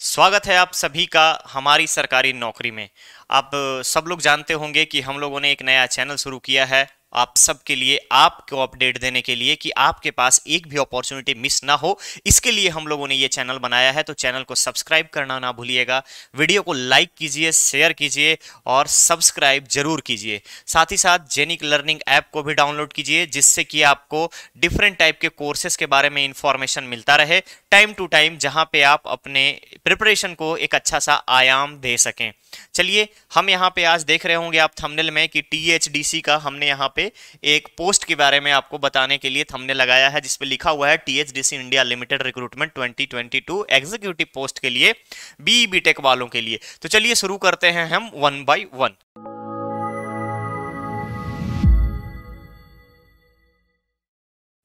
स्वागत है आप सभी का हमारी सरकारी नौकरी में। आप सब लोग जानते होंगे कि हम लोगों ने एक नया चैनल शुरू किया है आप सबके लिए, आपको अपडेट देने के लिए कि आपके पास एक भी अपॉर्चुनिटी मिस ना हो। इसके लिए हम लोगों ने ये चैनल बनाया है, तो चैनल को सब्सक्राइब करना ना भूलिएगा। वीडियो को लाइक कीजिए, शेयर कीजिए और सब्सक्राइब जरूर कीजिए। साथ ही साथ जेनिक लर्निंग ऐप को भी डाउनलोड कीजिए, जिससे कि आपको डिफरेंट टाइप के कोर्सेज के बारे में इंफॉर्मेशन मिलता रहे टाइम टू टाइम, जहां पे आप अपने प्रिपरेशन को एक अच्छा सा आयाम दे सकें। चलिए, हम यहाँ पे आज देख रहे होंगे आप थंबनेल में कि टीएचडीसी का हमने यहाँ पे एक पोस्ट के बारे में आपको बताने के लिए थंबनेल लगाया है, जिसपे लिखा हुआ है THDC India limited recruitment 2022 executive post के लिए, बी बीटेक वालों के लिए। तो चलिए शुरू करते हैं हम वन बाय वन।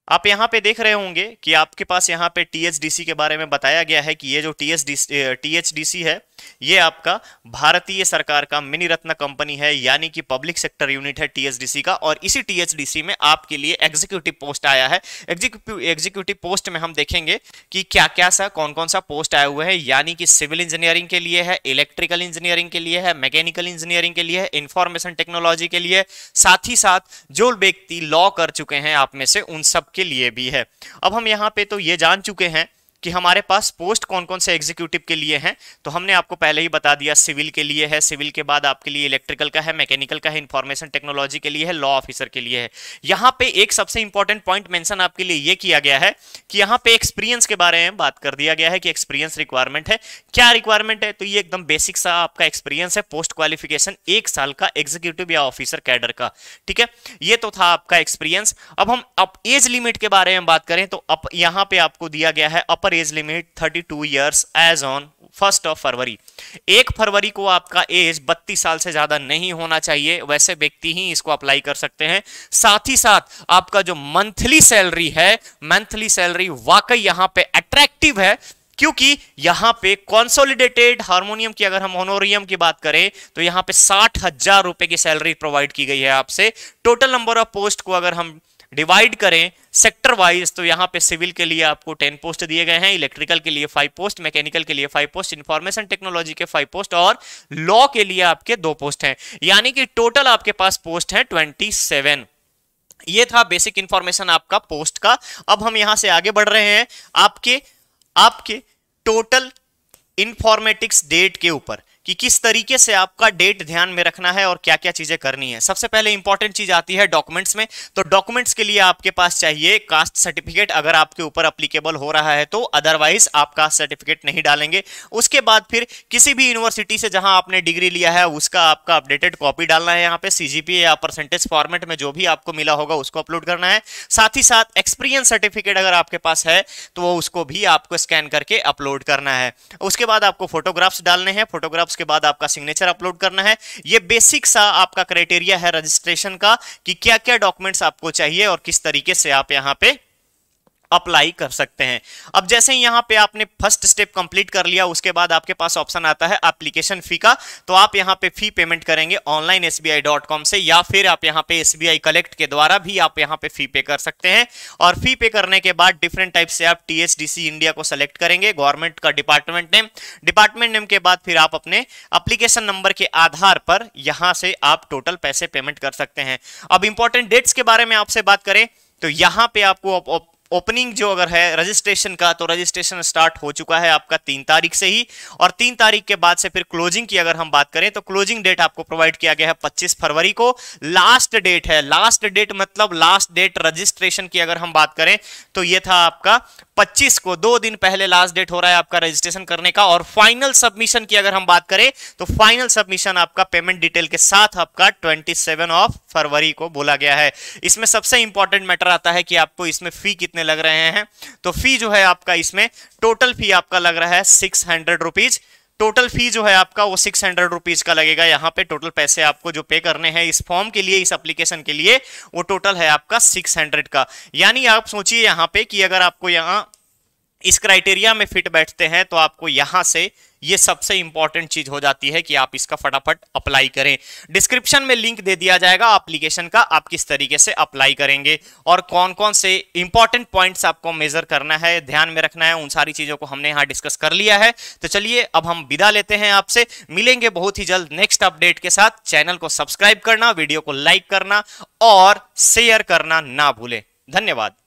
आप यहाँ पे देख रहे होंगे कि आपके पास यहाँ पे टीएचडीसी के बारे में बताया गया है कि ये जो टीएचडीसी है, ये आपका भारतीय सरकार का मिनी रत्न कंपनी है, यानी कि पब्लिक सेक्टर यूनिट है टीएचडीसी का। और इसी टीएचडीसी में आपके लिए एग्जीक्यूटिव पोस्ट आया है। एग्जीक्यूटिव पोस्ट में हम देखेंगे कि क्या क्या सा कौन कौन सा पोस्ट आए हुए हैं, यानी कि सिविल इंजीनियरिंग के लिए है, इलेक्ट्रिकल इंजीनियरिंग के लिए है, मैकेनिकल इंजीनियरिंग के लिए है, इंफॉर्मेशन टेक्नोलॉजी के लिए, साथ ही साथ जो व्यक्ति लॉ कर चुके हैं आप में से उन सब के लिए भी है। अब हम यहाँ पे तो ये जान चुके हैं कि हमारे पास पोस्ट कौन कौन से एग्जीक्यूटिव के लिए हैं, तो हमने आपको पहले ही बता दिया। सिविल के लिए है, सिविल के बाद आपके लिए इलेक्ट्रिकल का है, मैकेनिकल का है, इंफॉर्मेशन टेक्नोलॉजी के लिए है, लॉ ऑफिसर के लिए है। यहाँ पे एक सबसे इंपॉर्टेंट पॉइंट मेंशन आपके लिए ये किया गया है कि यहाँ पे एक्सपीरियंस के बारे में बात कर दिया गया है कि एक्सपीरियंस रिक्वायरमेंट है। क्या रिक्वायरमेंट है? तो ये एकदम बेसिक सा आपका एक्सपीरियंस है, पोस्ट क्वालिफिकेशन 1 साल का एग्जीक्यूटिव या ऑफिसर कैडर का। ठीक है, ये तो था आपका एक्सपीरियंस। अब हम एज लिमिट के बारे में बात करें तो यहाँ पे आपको दिया गया है upper age limit 32 years age on 1 फरवरी। 1 फरवरी को आपका एज 32 साल से ज्यादा नहीं होना चाहिए, वैसे व्यक्ति ही इसको अप्लाई कर सकते हैं। साथ ही साथ आपका जो मंथली सैलरी है, मंथली सैलरी वाकई यहां पे अट्रैक्टिव है, क्योंकि यहां पे कंसोलिडेटेड हार्मोनियम की अगर हम होनोरियम की बात करें तो यहां पे 60,000 रुपए की सैलरी प्रोवाइड की गई है आपसे। टोटल नंबर ऑफ पोस्ट को अगर हम डिवाइड करें सेक्टर वाइज तो यहां पे सिविल के लिए आपको 10 पोस्ट दिए गए हैं, इलेक्ट्रिकल के लिए 5 पोस्ट, मैकेनिकल के लिए 5 पोस्ट, इंफॉर्मेशन टेक्नोलॉजी के 5 पोस्ट और लॉ के लिए आपके 2 पोस्ट हैं, यानी कि टोटल आपके पास पोस्ट है 27। ये था बेसिक इंफॉर्मेशन आपका पोस्ट का। अब हम यहां से आगे बढ़ रहे हैं आपके टोटल इंफॉर्मेटिक्स डेट के ऊपर कि किस तरीके से आपका डेट ध्यान में रखना है और क्या क्या चीजें करनी है। सबसे पहले इंपॉर्टेंट चीज आती है डॉक्यूमेंट्स में। तो डॉक्यूमेंट्स के लिए आपके पास चाहिए कास्ट सर्टिफिकेट, अगर आपके ऊपर अप्लीकेबल हो रहा है तो, अदरवाइज आप कास्ट सर्टिफिकेट नहीं डालेंगे। उसके बाद फिर किसी भी यूनिवर्सिटी से जहां आपने डिग्री लिया है उसका आपका अपडेटेड कॉपी डालना है, यहाँ पे सीजीपीए या परसेंटेज फॉर्मेट में जो भी आपको मिला होगा उसको अपलोड करना है। साथ ही साथ एक्सपीरियंस सर्टिफिकेट अगर आपके पास है तो वो उसको भी आपको स्कैन करके अपलोड करना है। उसके बाद आपको फोटोग्राफ्स डालने हैं, फोटोग्राफ्स के बाद आपका सिग्नेचर अपलोड करना है। ये बेसिक सा आपका क्राइटेरिया है रजिस्ट्रेशन का कि क्या क्या डॉक्यूमेंट्स आपको चाहिए और किस तरीके से आप यहां पे अप्लाई कर सकते हैं। अब जैसे ही यहां पे आपने फर्स्ट स्टेप कंप्लीट कर लिया, उसके बाद आपके पास ऑप्शन आता है एप्लीकेशन फी का। तो आप यहां पे फी पेमेंट करेंगे ऑनलाइन sbi.com से, या फिर आप यहां पे SBI कलेक्ट के द्वारा भी आप यहां पे फी पे कर सकते हैं। और फी पे करने के बाद डिफरेंट टाइप से आप टीएचडीसी इंडिया को सेलेक्ट करेंगे, गवर्नमेंट का डिपार्टमेंट नेम के बाद फिर आप अपने एप्लीकेशन नंबर के आधार पर यहां से आप टोटल पैसे पेमेंट कर सकते हैं। अब इंपॉर्टेंट डेट्स के बारे में आपसे बात करें तो यहां पे आपको ओपनिंग जो अगर है रजिस्ट्रेशन का, तो रजिस्ट्रेशन स्टार्ट हो चुका है आपका 3 तारीख से ही, और 3 तारीख के बाद से फिर क्लोजिंग की अगर हम बात करें तो क्लोजिंग डेट आपको प्रोवाइड किया गया है 25 फरवरी को। लास्ट डेट है, लास्ट डेट मतलब लास्ट डेट रजिस्ट्रेशन की अगर हम बात करें तो ये था आपका 25 को, 2 दिन पहले लास्ट डेट हो रहा है आपका रजिस्ट्रेशन करने का। और फाइनल सबमिशन की अगर हम बात करें तो फाइनल सबमिशन आपका पेमेंट डिटेल के साथ आपका 27 फरवरी को बोला गया है। इसमें सबसे इंपॉर्टेंट मैटर आता है कि आपको इसमें फी कितने लग रहे हैं। तो फी जो है आपका इसमें टोटल फी आपका लग रहा है 600 रुपीज। टोटल फी जो है आपका वो 600 रुपीज का लगेगा। यहाँ पे टोटल पैसे आपको जो पे करने हैं इस फॉर्म के लिए, इस एप्लीकेशन के लिए, वो टोटल है आपका 600 का। यानी आप सोचिए यहाँ पे कि अगर आपको यहाँ इस क्राइटेरिया में फिट बैठते हैं तो आपको यहां से ये सबसे इंपॉर्टेंट चीज हो जाती है कि आप इसका फटाफट अप्लाई करें। डिस्क्रिप्शन में लिंक दे दिया जाएगा एप्लीकेशन का, आप किस तरीके से अप्लाई करेंगे और कौन कौन से इंपॉर्टेंट पॉइंट्स आपको मेजर करना है, ध्यान में रखना है, उन सारी चीजों को हमने यहां डिस्कस कर लिया है। तो चलिए अब हम विदा लेते हैं आपसे, मिलेंगे बहुत ही जल्द नेक्स्ट अपडेट के साथ। चैनल को सब्सक्राइब करना, वीडियो को लाइक करना और शेयर करना ना भूलें। धन्यवाद।